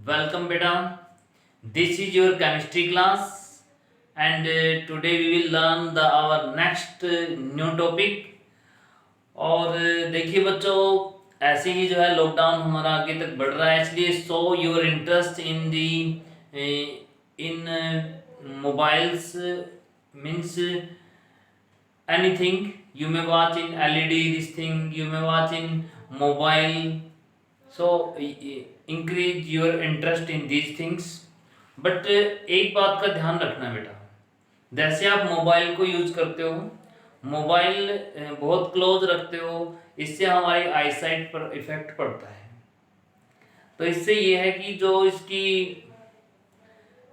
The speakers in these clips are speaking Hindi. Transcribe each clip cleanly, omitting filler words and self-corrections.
Welcome, beta. This is your chemistry class, and today we will learn our next new topic. और देखिए बच्चों, ऐसे ही जो है लॉकडाउन हमारा आगे तक बढ़ रहा है, इसलिए so your interest in the in mobiles means anything you may watch in LED, this thing you may watch in mobile, so increase your interest in these things. But एक बात का ध्यान रखना बेटा, जैसे आप मोबाइल को यूज करते हो, मोबाइल बहुत क्लोज रखते हो, इससे हमारी आईसाइट पर इफेक्ट पड़ता है। तो इससे ये है कि जो इसकी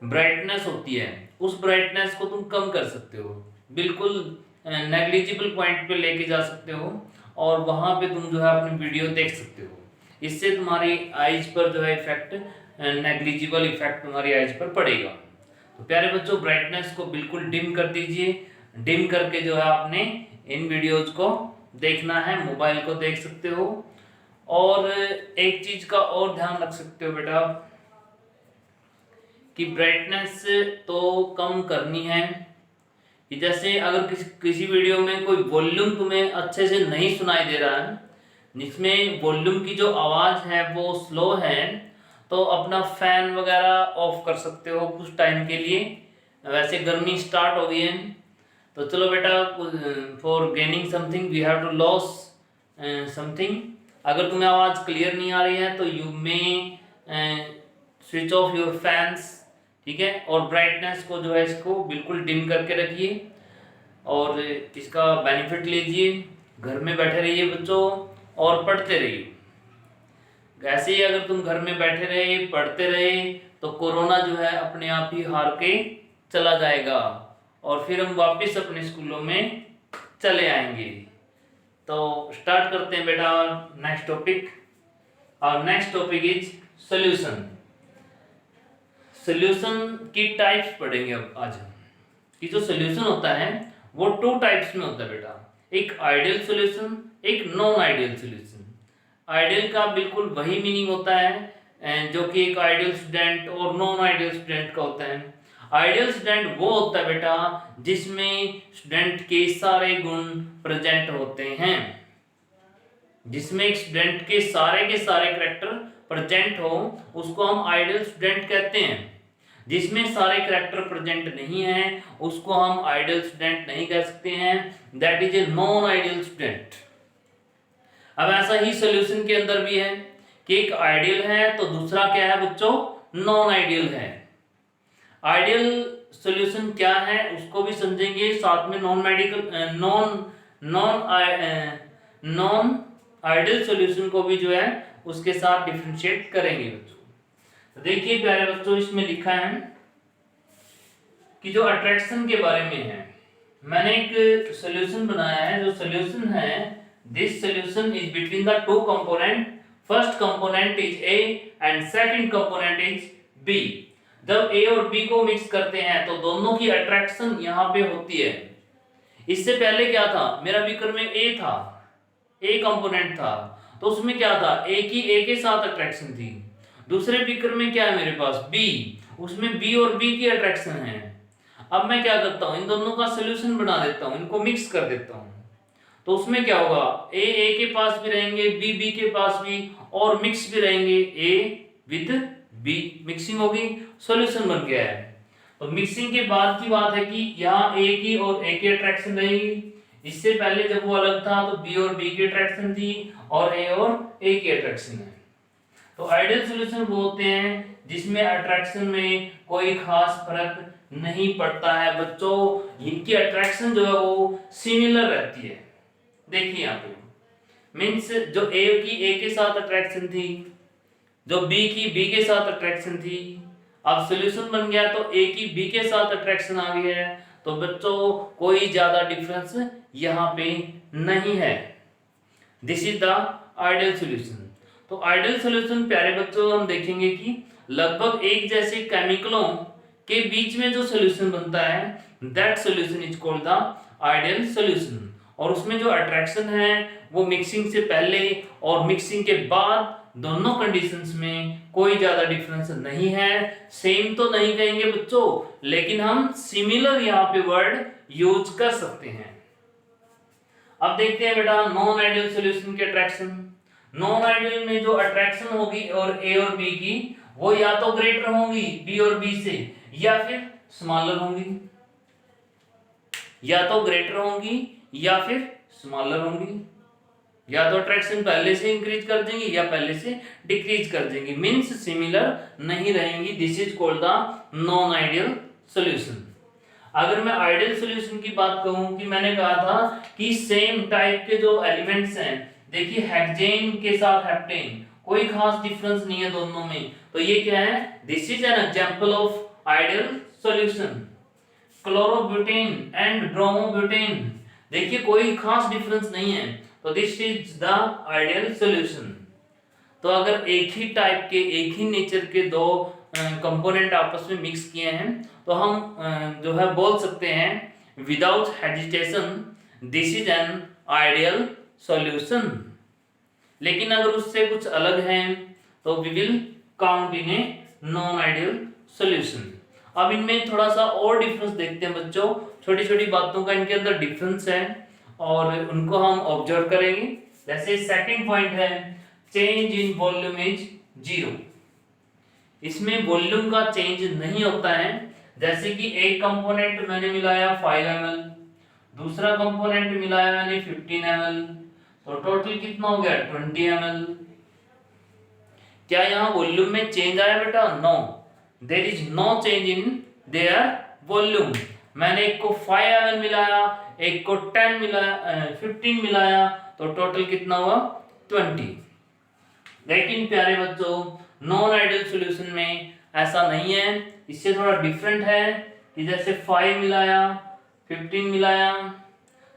ब्राइटनेस होती है उस ब्राइटनेस को तुम कम कर सकते हो, बिल्कुल नेग्लिजिबल पॉइंट पे लेके जा सकते हो और वहां पे तुम जो है अपनी वीडियो देख सकते हो। इससे तुम्हारी आईज पर जो है इफेक्ट, नेग्लिजिबल इफेक्ट तुम्हारी आईज पर पड़ेगा। तो प्यारे बच्चों, ब्राइटनेस को बिल्कुल डिम कर दीजिए। डिम करके जो है आपने इन वीडियोज को देखना है, मोबाइल को देख सकते हो। और एक चीज का और ध्यान रख सकते हो बेटा कि ब्राइटनेस तो कम करनी है कि जैसे अगर किसी वीडियो में कोई वॉल्यूम तुम्हें अच्छे से नहीं सुनाई दे रहा है, जिसमें वॉल्यूम की जो आवाज़ है वो स्लो है, तो अपना फैन वगैरह ऑफ कर सकते हो कुछ टाइम के लिए। वैसे गर्मी स्टार्ट हो गई है, तो चलो बेटा, for gaining something we have to loss something. अगर तुम्हें आवाज़ क्लियर नहीं आ रही है तो you may switch off your fans, ठीक है। और ब्राइटनेस को जो है इसको बिल्कुल डिम करके रखिए और इसका बेनिफिट लीजिए। घर में बैठे रहिए बच्चों और पढ़ते रहिए। ऐसे ही अगर तुम घर में बैठे रहे, पढ़ते रहे, तो कोरोना जो है अपने आप ही हार के चला जाएगा और फिर हम वापस अपने स्कूलों में चले आएंगे। तो स्टार्ट करते हैं बेटा नेक्स्ट टॉपिक। और next topic is solution. Solution की टाइप्स पढ़ेंगे अब आज हम। कि जो सोल्यूशन होता है वो टू टाइप्स में होता है बेटा, एक आइडियल सोल्यूशन, एक नॉन आइडियल सोल्यूशन। आइडियल का बिल्कुल वही मीनिंग होता है जो कि एक आइडियल स्टूडेंट और नॉन आइडियल स्टूडेंट का होता है। आइडियल स्टूडेंट वो होता है बेटा जिसमें स्टूडेंट के सारे गुण प्रेजेंट होते हैं, जिसमें एक स्टूडेंट के सारे कैरेक्टर प्रेजेंट हो, उसको हम आइडियल स्टूडेंट कहते हैं। जिसमें सारे कैरेक्टर प्रेजेंट नहीं है उसको हम आइडियल स्टूडेंट नहीं कह सकते हैं, that is a non ideal student. अब ऐसा ही सॉल्यूशन के अंदर भी है कि एक आइडियल है तो दूसरा क्या है बच्चों, नॉन आइडियल है। आइडियल सॉल्यूशन क्या है उसको भी समझेंगे, साथ में नॉन आइडियल सॉल्यूशन को भी जो है उसके साथ डिफरेंशिएट करेंगे बच्चों। तो देखिए प्यारे बच्चों, इसमें लिखा है कि जो अट्रैक्शन के बारे में है, मैंने एक सॉल्यूशन बनाया है। जो सॉल्यूशन है, this solution is between the two component, first component is A and second component is B. जब ए और बी को मिक्स करते हैं तो दोनों की अट्रैक्शन यहाँ पे होती है। इससे पहले क्या था, मेरा बीकर में ए था, ए कंपोनेंट था, तो उसमें क्या था, ए के साथ अट्रैक्शन थी। दूसरे बीकर में क्या है मेरे पास, बी, उसमें बी और बी की अट्रैक्शन है। अब मैं क्या करता हूं, इन दोनों का सोल्यूशन बना देता हूं, इनको मिक्स कर देता हूं। तो उसमें क्या होगा, ए के पास भी रहेंगे, बी के पास भी, और मिक्स भी रहेंगे, ए विद बी, मिक्सिंग होगी, सॉल्यूशन बन गया है। तो मिक्सिंग के बाद की बात है कि यहाँ ए की और ए की अट्रैक्शन रहेगी। इससे पहले जब वो अलग था तो बी और बी की अट्रैक्शन थी और ए की अट्रैक्शन है। तो आइडियल सॉल्यूशन वो होते हैं जिसमें अट्रैक्शन में कोई खास फर्क नहीं पड़ता है बच्चों, इनकी अट्रैक्शन जो है वो सिमिलर रहती है। देखिए यहाँ पे मीन्स जो ए की ए के साथ अट्रैक्शन थी, जो बी की बी के साथ अट्रैक्शन थी, अब सॉल्यूशन बन गया तो ए की बी के साथ अट्रैक्शन आ गई है। तो बच्चों कोई ज्यादा डिफरेंस यहाँ पे नहीं है। This is the ideal solution. तो आइडियल सॉल्यूशन प्यारे बच्चों हम देखेंगे कि लगभग एक जैसे केमिकलों के बीच में जो सॉल्यूशन बनता है, that solution is called the ideal solution. और उसमें जो अट्रैक्शन है वो मिक्सिंग से पहले और मिक्सिंग के बाद दोनों कंडीशंस में कोई ज्यादा डिफरेंस नहीं है। सेम तो नहीं कहेंगे बच्चों, लेकिन हम सिमिलर यहाँ पे वर्ड यूज कर सकते हैं। अब देखते हैं बेटा नॉन आइडियल सॉल्यूशन के अट्रैक्शन। नॉन आइडियल में जो अट्रैक्शन होगी और ए और बी की, वो या तो ग्रेटर होंगी बी और बी से, या फिर स्मॉलर होंगी। या तो ग्रेटर होंगी या फिर स्मॉलर होंगी। या तो अट्रैक्शन पहले से इंक्रीज कर देंगी या पहले से डिक्रीज कर देंगी, मींस सिमिलर नहीं रहेंगी। This is called the non ideal solution. अगर मैं आइडियल सॉल्यूशन की बात कहूं कि मैंने कहा था कि सेम टाइप के जो एलिमेंट्स हैं, देखिए हेक्सेन के साथ हेप्टेन कोई खास डिफरेंस नहीं है दोनों में, तो ये क्या है, this is an example of ideal solution. Chlorobutane and bromobutane, देखिए कोई खास डिफरेंस नहीं है, तो this is the ideal solution. तो अगर एक ही टाइप के, एक ही नेचर के दो कंपोनेंट आपस में मिक्स किए हैं, तो हम जो है बोल सकते हैं without hesitation this is an ideal solution. लेकिन अगर उससे कुछ अलग है तो we will count in a non ideal solution. अब इनमें थोड़ा सा और डिफरेंस देखते हैं बच्चों, छोटी छोटी बातों का इनके अंदर डिफरेंस है और उनको हम ऑब्जर्व करेंगे। जैसे सेकंड पॉइंट है change in volume is zero. इसमें वॉल्यूम का चेंज नहीं होता है। जैसे कि एक कंपोनेंट मैंने मिलाया 5 ml, दूसरा कंपोनेंट मिलाया मैंने 15 ml, तो टोटल कितना हो गया 20 ml। क्या यहाँ वॉल्यूम में चेंज आया बेटा? No, there is no change in their volume. मैंने एक को 5 ml मिलाया, एक को 10 मिलाया, 15 मिलाया, तो टोटल कितना हुआ 20। लेकिन प्यारे बच्चों नॉन आइडियल सॉल्यूशन में ऐसा नहीं है, इससे थोड़ा डिफरेंट है कि जैसे 5 मिलाया 15 मिलाया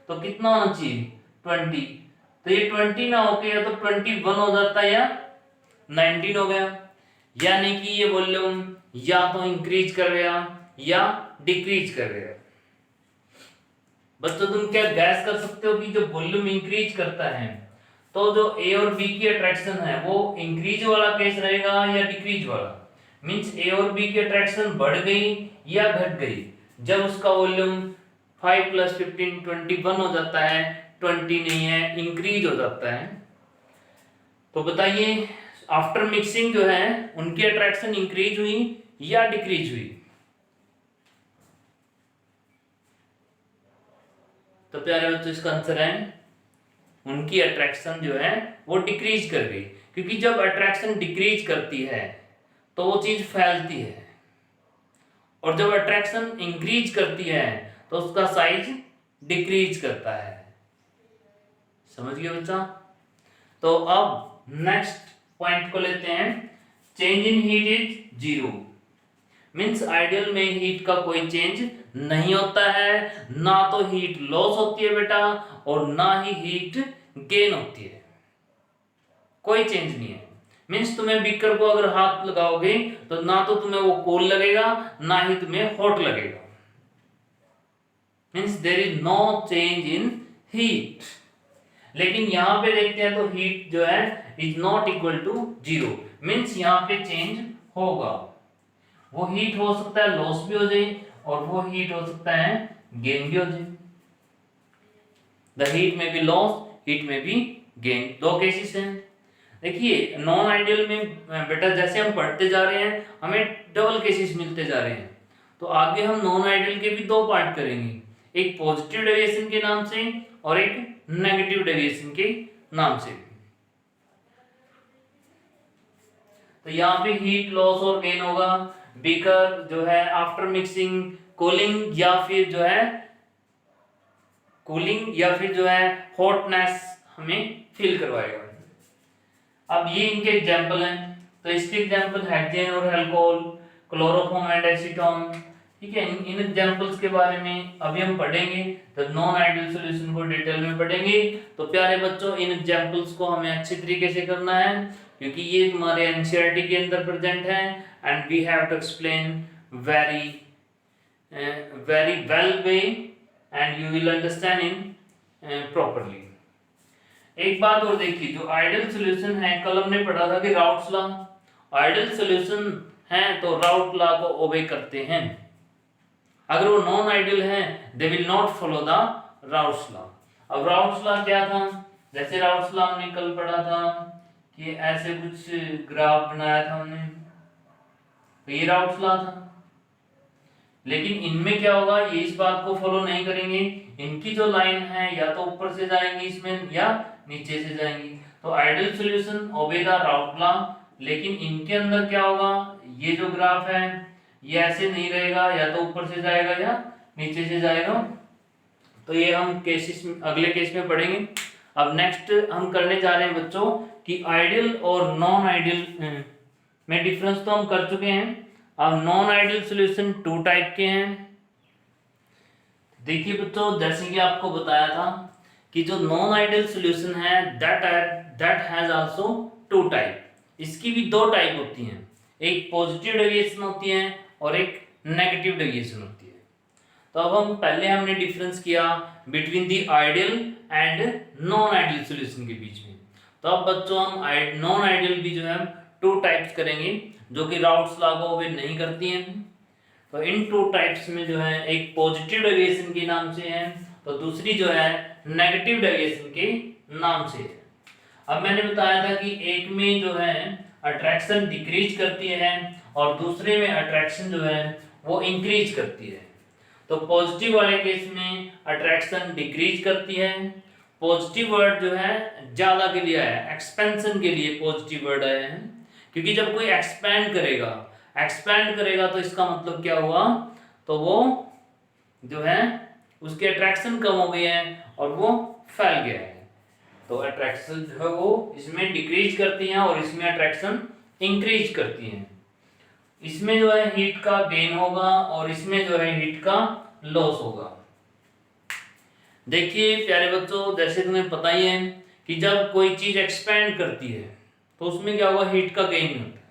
तो कितना होना चाहिए 20, तो ये 20 ना होके या तो 21 हो जाता है या 19 हो गया। यानी कि ये वॉल्यूम या तो इंक्रीज कर गया या डिक्रीज कर गया। बच्चों तुम क्या गैस कर सकते हो कि जो वॉल्यूम इंक्रीज करता है तो जो ए और बी की अट्रैक्शन है वो इंक्रीज वाला केस रहेगा या डिक्रीज वाला? मींस ए और बी की अट्रैक्शन बढ़ गई या घट गई जब उसका वॉल्यूम 5 + 15 21 हो जाता है, 20 नहीं है, इंक्रीज हो जाता है। तो बताइए आफ्टर मिक्सिंग जो है उनकी अट्रैक्शन इंक्रीज हुई या डिक्रीज हुई? तो प्यारे बच्चों इसका आंसर है उनकी अट्रैक्शन जो है वो डिक्रीज कर गई, क्योंकि जब अट्रैक्शन डिक्रीज करती है तो वो चीज फैलती है, और जब अट्रैक्शन इंक्रीज करती है तो उसका साइज डिक्रीज करता है। समझ गए बच्चा? तो अब नेक्स्ट पॉइंट को लेते हैं, change in heat is zero. Means ideal में हीट का कोई चेंज नहीं होता है, ना तो हीट लॉस होती है बेटा और ना ही हीट गेन होती है, कोई चेंज नहीं है। मींस तुम्हें बीकर को अगर हाथ लगाओगे तो ना तो तुम्हें वो कोल्ड लगेगा ना ही तुम्हें हॉट लगेगा। Means there is no change in heat. लेकिन यहां पे देखते हैं तो हीट जो है is not equal to zero, means यहां पे चेंज होगा। वो हीट हो सकता है लॉस भी हो जाए और वो हीट हो सकता है गेन भी हो जाए। द हीट में बी लॉस, हीट में बी गेन, दो केसेस हैं। देखिए नॉन आइडियल में बेटा जैसे हम पढ़ते जा रहे हैं हमें डबल केसेस मिलते जा रहे हैं, तो आगे हम नॉन आइडियल के भी दो पार्ट करेंगे, एक पॉजिटिव डेविएशन के नाम से और एक नेगेटिव डेविएशन के नाम से। तो यहाँ पे हीट लॉस और गेन होगा। बीकर जो है आफ्टर मिक्सिंग कूलिंग या फिर जो है हॉटनेस हमें फील करवाएगा। अब ये इनके एग्जांपल हैं, तो इसके एग्जांपल हेक्सेन और अल्कोहल, क्लोरोफॉर्म एंड एसीटोन। ठीक है, इन एग्जांपल्स के बारे में अभी हम पढ़ेंगे, तो नॉन आइडियल सॉल्यूशन को डिटेल में पढ़ेंगे। तो प्यारे बच्चों इन एग्जांपल्स को हमें अच्छी तरीके से करना है क्योंकि ये तुम्हारे एनसीईआरटी के अंदर प्रेजेंट है and we have to explain very well way and you will understand in properly. एक बात और देखिए, जो आइडियल सॉल्यूशन है, कल हमने पढ़ा था कि राउट्स लॉ, आइडियल सॉल्यूशन है तो राउट लॉ को ओबे करते हैं। अगर वो नॉन आइडियल है they will not follow the routes law. अब राउट्स लॉ क्या था, जैसे राउट्स लॉ हमने कल पढ़ा था कि ऐसे कुछ ग्राफ बनाया था हमने, तो ये राउट्स लॉ था। लेकिन इनमें क्या होगा, ये इस बात को फॉलो नहीं करेंगे, इनकी जो लाइन है या तो ऊपर से जाएंगी इसमें या नीचे से जाएंगी। तो ideal solution obey the route law, लेकिन इनके अंदर क्या होगा, ये जो ग्राफ है ये ऐसे नहीं रहेगा, या तो ऊपर से जाएगा या नीचे से जाएगा। तो ये हम केसेस अगले केस में पढ़ेंगे। अब नेक्स्ट हम करने जा रहे हैं बच्चों कि आइडियल और नॉन आइडियल में डिफरेंस तो हम कर चुके हैं। अब नॉन आइडियल सॉल्यूशन 2 टाइप के हैं। देखिए बच्चों, जैसे कि आपको बताया था कि जो नॉन आइडियल सॉल्यूशन है दैट हैज आल्सो 2 टाइप। इसकी भी 2 टाइप होती हैं, एक पॉजिटिव डेविएशन होती है और एक नेगेटिव डेविएशन होती है। तो अब हम पहले हमने डिफरेंस किया between the ideal and non ideal solution के बीच में। तो अब बच्चों हम नॉन आइडियल भी जो है 2 टाइप्स करेंगे जो कि राउट्स लॉ को ओबे नहीं करती हैं। तो इन 2 टाइप्स में जो है एक पॉजिटिव डेविएशन के नाम से है, तो दूसरी जो है नेगेटिव डेविएशन के नाम से है। अब मैंने बताया था कि एक में जो है अट्रैक्शन डिक्रीज करती है और दूसरे में अट्रैक्शन जो है वो इंक्रीज करती है। तो पॉजिटिव वाले केस में अट्रैक्शन डिक्रीज करती है। पॉजिटिव वर्ड जो है ज्यादा के लिए आया, एक्सपेंशन के लिए पॉजिटिव वर्ड आया है, क्योंकि जब कोई एक्सपैंड करेगा तो इसका मतलब क्या हुआ, तो वो जो है उसकी अट्रैक्शन कम हो गई है और वो फैल गया है। तो अट्रैक्शन जो है वो इसमें डिक्रीज करती है और इसमें अट्रैक्शन इंक्रीज करती है। इसमें जो है हीट का गेन होगा और इसमें जो है हीट का लॉस होगा। देखिए प्यारे बच्चों, जैसे तुम्हें पता ही है कि जब कोई चीज एक्सपैंड करती है तो उसमें क्या होगा, हीट का गेन होता है।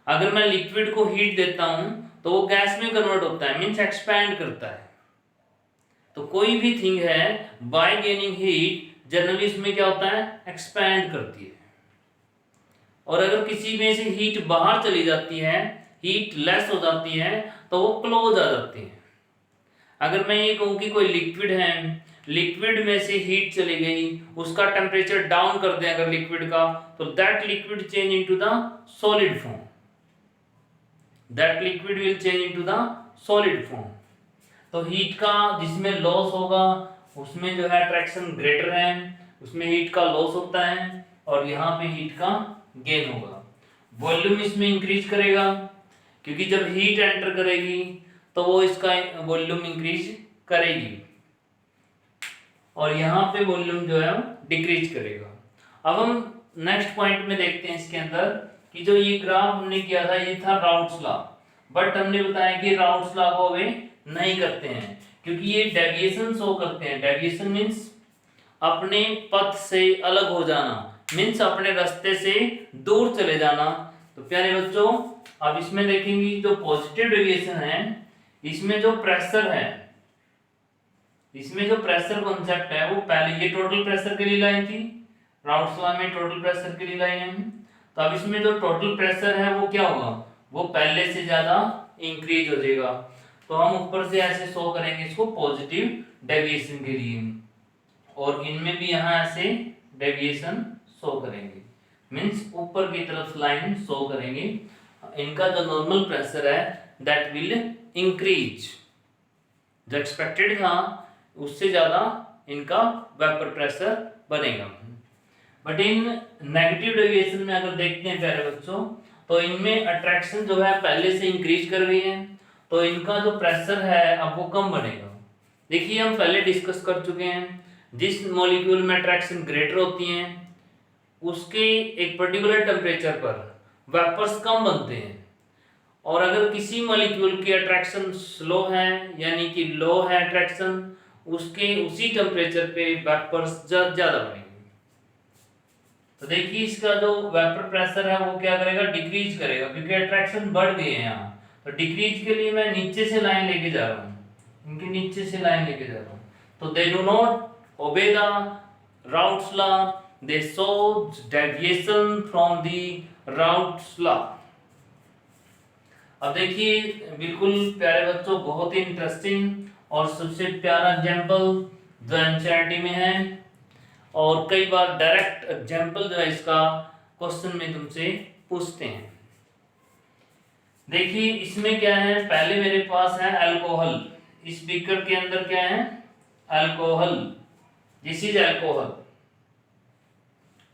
अगर मैं लिक्विड को हीट देता हूं तो वो गैस में कन्वर्ट होता है, मींस एक्सपैंड करता है। तो कोई भी थिंग है बाय गेनिंग हीट जनरली इसमें क्या होता है, एक्सपैंड करती है। और अगर किसी में से हीट बाहर चली जाती है, हीट लेस हो जाती है, तो वो क्लोज आ जाती है। अगर मैं ये कहूं कि कोई लिक्विड है, लिक्विड में से हीट चली गई, उसका टेम्परेचर डाउन कर दें अगर लिक्विड का, तो that liquid change into the solid form, that liquid will change into the solid form. तो हीट का जिसमें लॉस होगा उसमें जो है अट्रैक्शन ग्रेटर है, उसमें हीट का लॉस होता है और यहाँ पे हीट का गेन होगा। वॉल्यूम इसमें इंक्रीज करेगा, क्योंकि जब हीट एंटर करेगी तो वो इसका वॉल्यूम इंक्रीज करेगी और यहाँ पे वॉल्यूम जो है डिक्रीज करेगा। अब हम नेक्स्ट पॉइंट में देखते हैं इसके अंदर कि जो ये ग्राफ हमने किया था ये था राउट्स लॉ, बट हमने बताया कि राउट्स लॉ को वे नहीं करते हैं क्योंकि ये डेविएशन शो करते हैं। डेविएशन मींस अपने पथ से अलग हो जाना, मींस अपने रास्ते से दूर चले जाना। तो प्यारे बच्चों, अब इसमें देखेंगे जो पॉजिटिव डेविएशन है, इसमें जो प्रेशर है, इसमें जो प्रेशर कॉन्सेप्ट है वो पहले ये टोटल प्रेशर के लिए लाइन थी, राउट्स लॉ में टोटल प्रेशर के लिए लाइन है। तो अब इसमें जो टोटल प्रेशर है वो क्या होगा, वो पहले से ज्यादा इंक्रीज हो जाएगा। तो हम ऊपर से ऐसे शो करेंगे इसको पॉजिटिव डेविएशन के लिए, और इनमें भी यहाँ ऐसे डेविएशन शो करेंगे, मींस ऊपर की तरफ लाइन शो करेंगे। इनका जो नॉर्मल प्रेशर है दैट विल इंक्रीज, जो एक्सपेक्टेड था उससे ज्यादा इनका वेपर प्रेशर बनेगा। बट इन नेगेटिव डेविएशन में अगर देखते हैं प्यारे बच्चों, तो इनमें अट्रैक्शन जो है पहले से इंक्रीज कर रही है, तो इनका जो प्रेशर है अब वो कम बनेगा। देखिए हम पहले डिस्कस कर चुके हैं, जिस मॉलिक्यूल में अट्रैक्शन ग्रेटर होती है उसके एक पर्टिकुलर टेम्परेचर पर वेपर्स कम बनते हैं, और अगर किसी मॉलिक्यूल की अट्रैक्शन स्लो है यानी कि लो है अट्रैक्शन, उसके उसी टेम्परेचर पे वेपर्स ज्यादा बनेंगे। तो देखिए इसका जो वेपर प्रेशर है वो क्या करेगा, डिक्रीज करेगा, क्योंकि अट्रैक्शन बढ़ गई है यहाँ। तो डिक्रीज के लिए मैं नीचे से लाइन लेके जा रहा हूँ, इनके नीचे से लाइन लेके जा रहा हूँ। तो they do not obey the routes law, they show deviation from the Raoult's law. अब देखिए बिल्कुल प्यारे बच्चों, बहुत ही इंटरेस्टिंग और सबसे प्यारा एग्जाम्पल जो एनसीईआरटी में है, और कई बार डायरेक्ट एग्जाम्पल जो है इसका क्वेश्चन में तुमसे पूछते हैं। देखिए इसमें क्या है, पहले मेरे पास है अल्कोहल, इस बीकर के अंदर क्या है, alcohol, this is alcohol,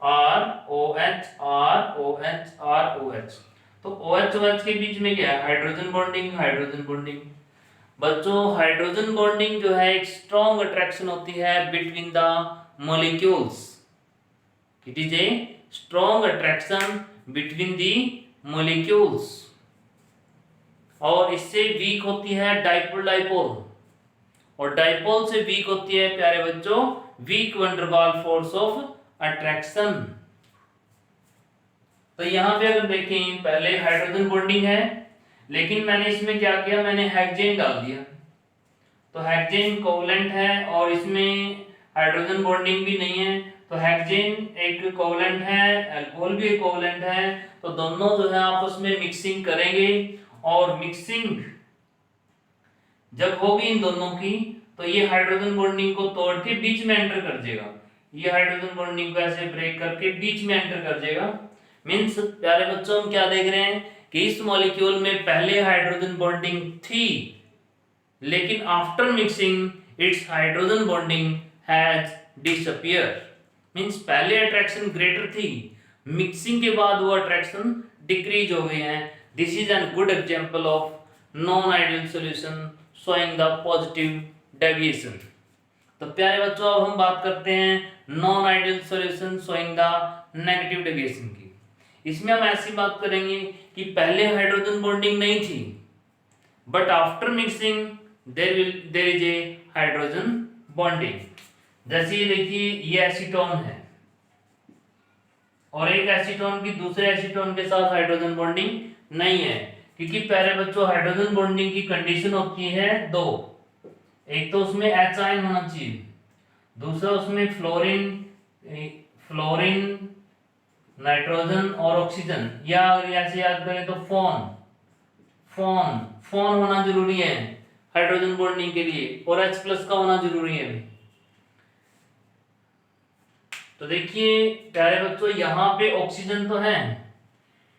ROH। तो OH के बीच में क्या है, हाइड्रोजन बॉन्डिंग, हाइड्रोजन बॉन्डिंग। बच्चों हाइड्रोजन बॉन्डिंग जो है एक स्ट्रॉन्ग अट्रैक्शन होती है between the molecules, it is a strong attraction between the molecules, और इससे वीक होती है डाइपोल डाइपोल, और डाइपोल से वीक होती है प्यारे बच्चों weak van der Waals force of attraction. तो यहां पे अगर देखें पहले हाइड्रोजन बॉन्डिंग है, लेकिन मैंने इसमें क्या किया, मैंने हेक्सेन डाल दिया, तो हेक्सेन कोवलेंट है और इसमें हाइड्रोजन बॉन्डिंग भी नहीं है, तो हेक्सेन एक कोवलेंट है, अल्कोहल भी एक कोवलेंट है, तो दोनों जो है आपस में मिक्सिंग करेंगे, और मिक्सिंग जब होगी इन दोनों की तो ये हाइड्रोजन बॉन्डिंग को तोड़ के बीच में एंटर कर देगा, ये हाइड्रोजन बॉन्डिंग को ऐसे ब्रेक करके बीच में एंटर कर देगा। मींस प्यारे बच्चों हम क्या देख रहे हैं कि इस मॉलिक्यूल में पहले हाइड्रोजन बॉन्डिंग थी, लेकिन after mixing it's hydrogen bonding has disappear. Means पहले अट्रैक्शन ग्रेटर थी, मिक्सिंग के बाद वो अट्रैक्शन डिक्रीज हो गई है। This is an good example of non ideal solution showing the positive deviation. तो प्यारे बच्चों अब हम बात करते हैं non ideal solution showing the negative deviation की। इसमें हम ऐसी बात करेंगे कि पहले हाइड्रोजन बॉन्डिंग नहीं थी, but after mixing there is a hydrogen bonding. जैसे ये देखिए ये एसीटोन है और एक एसीटोन की दूसरे एसीटोन के साथ हाइड्रोजन बॉन्डिंग नहीं है, क्योंकि प्यारे बच्चों हाइड्रोजन बॉन्डिंग की कंडीशन होती है दो, एक तो उसमें H आयन होना चाहिए, दूसरा उसमें फ्लोरीन नाइट्रोजन और ऑक्सीजन, या अगर ऐसे याद करें तो फोन होना जरूरी है हाइड्रोजन बॉन्डिंग के लिए, और H+ का होना जरूरी है। तो देखिए प्यारे बच्चों यहाँ पे ऑक्सीजन तो है,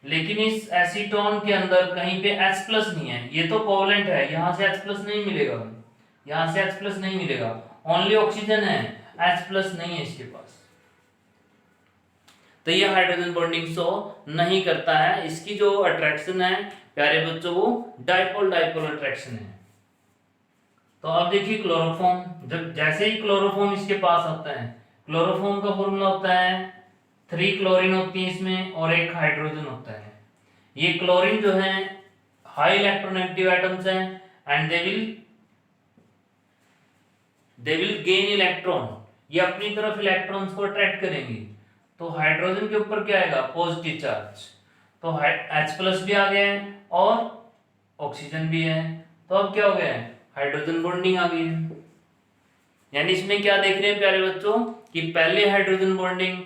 लेकिन इस एसीटोन के अंदर कहीं पे H+ नहीं है, ये तो कोवलेंट है, यहाँ से H+ नहीं मिलेगा, यहाँ से H+ नहीं मिलेगा, ओनली ऑक्सीजन है, H+ नहीं है इसके पास, तो ये हाइड्रोजन बॉन्डिंग शो नहीं करता है। इसकी जो अट्रैक्शन है प्यारे बच्चों वो डाइपोल डाइपोल अट्रैक्शन है। तो अब देखिए क्लोरोफॉर्म, जब जैसे ही क्लोरोफॉर्म इसके पास आता है, क्लोरोफॉर्म का फॉर्मूला होता है 3 क्लोरीन होती है इसमें और एक हाइड्रोजन होता है। ये क्लोरीन जो है हाई इलेक्ट्रोनेगेटिव एटम्स हैं and they will gain electron, ये अपनी तरफ इलेक्ट्रॉन्स को अट्रैक्ट करेंगे, तो हाइड्रोजन के ऊपर क्या आएगा, पॉजिटिव चार्ज, तो H+ भी आ गया है और ऑक्सीजन भी है, तो अब क्या हो गया है, हाइड्रोजन बॉन्डिंग आ गई है। यानी इसमें क्या देख रहे हैं प्यारे बच्चों कि पहले हाइड्रोजन बॉन्डिंग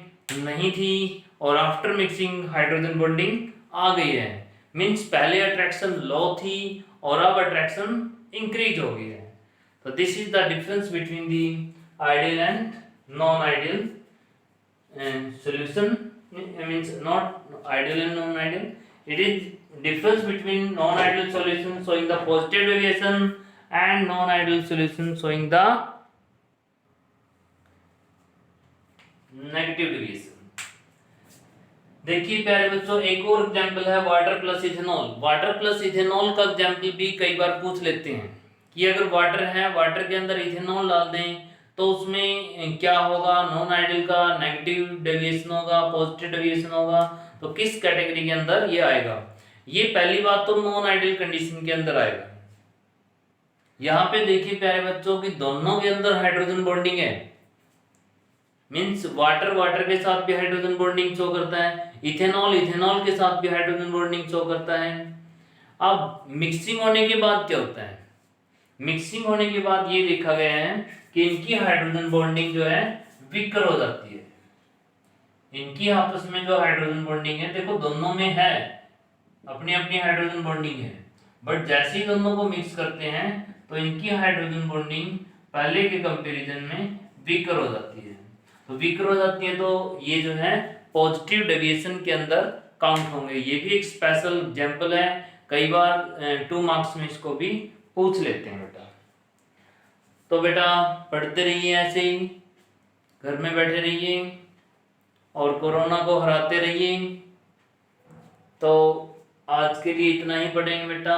नहीं थी और आफ्टर मिक्सिंग हाइड्रोजन बॉन्डिंग आ गई है। मींस पहले अट्रैक्शन लो थी और अब अट्रैक्शन इंक्रीज हो गई है। तो this is the difference between the ideal and non ideal solution, means not ideal and non ideal, it is difference between non ideal solution showing the positive deviation and non ideal solution showing the negative deviation. देखिए प्यारे बच्चों एक और एग्जांपल है water plus ethanol. Water plus ethanol का एग्जांपल भी कई बार पूछ लेते हैं कि अगर वाटर है, वाटर के अंदर इथेनॉल डाल दें तो उसमें क्या होगा, नॉन आइडियल का नेगेटिव डेविएशन होगा, पॉजिटिव डेविएशन होगा, तो किस कैटेगरी के अंदर ये आएगा। ये पहली बात तो नॉन आइडियल कंडीशन के अंदर आएगा। यहाँ पे देखिए प्यारे बच्चों कि दोनों के अंदर हाइड्रोजन बॉन्डिंग है, मींस वाटर के साथ भी हाइड्रोजन बॉन्डिंग शो करता है, इथेनॉल के साथ भी हाइड्रोजन बॉन्डिंग शो करता है। अब मिक्सिंग होने के बाद क्या होता है, मिक्सिंग होने के बाद ये देखा गया है कि इनकी हाइड्रोजन बॉन्डिंग जो है वीकर हो जाती है। इनकी आपस में जो हाइड्रोजन बॉन्डिंग है, देखो दोनों में है, अपनी अपनी हाइड्रोजन बॉन्डिंग है, बट जैसे ही दोनों को मिक्स करते हैं तो इनकी हाइड्रोजन बॉन्डिंग पहले के कंपैरिजन में वीकर हो जाती है। तो वीकर हो जाती है तो ये जो है पॉजिटिव डेविएशन के अंदर काउंट होंगे। ये भी एक स्पेशल एग्जांपल है, कई बार 2 मार्क्स में इसको भी पूछ लेते हैं बेटा। तो बेटा पढ़ते रहिए, ऐसे ही घर में बैठे रहिए और कोरोना को हराते रहिए। तो आज के लिए इतना ही पढ़ेंगे बेटा,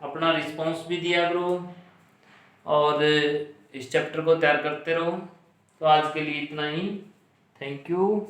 अपना रिस्पॉन्स भी दिया करो और इस चैप्टर को तैयार करते रहो। तो आज के लिए इतना ही, थैंक यू।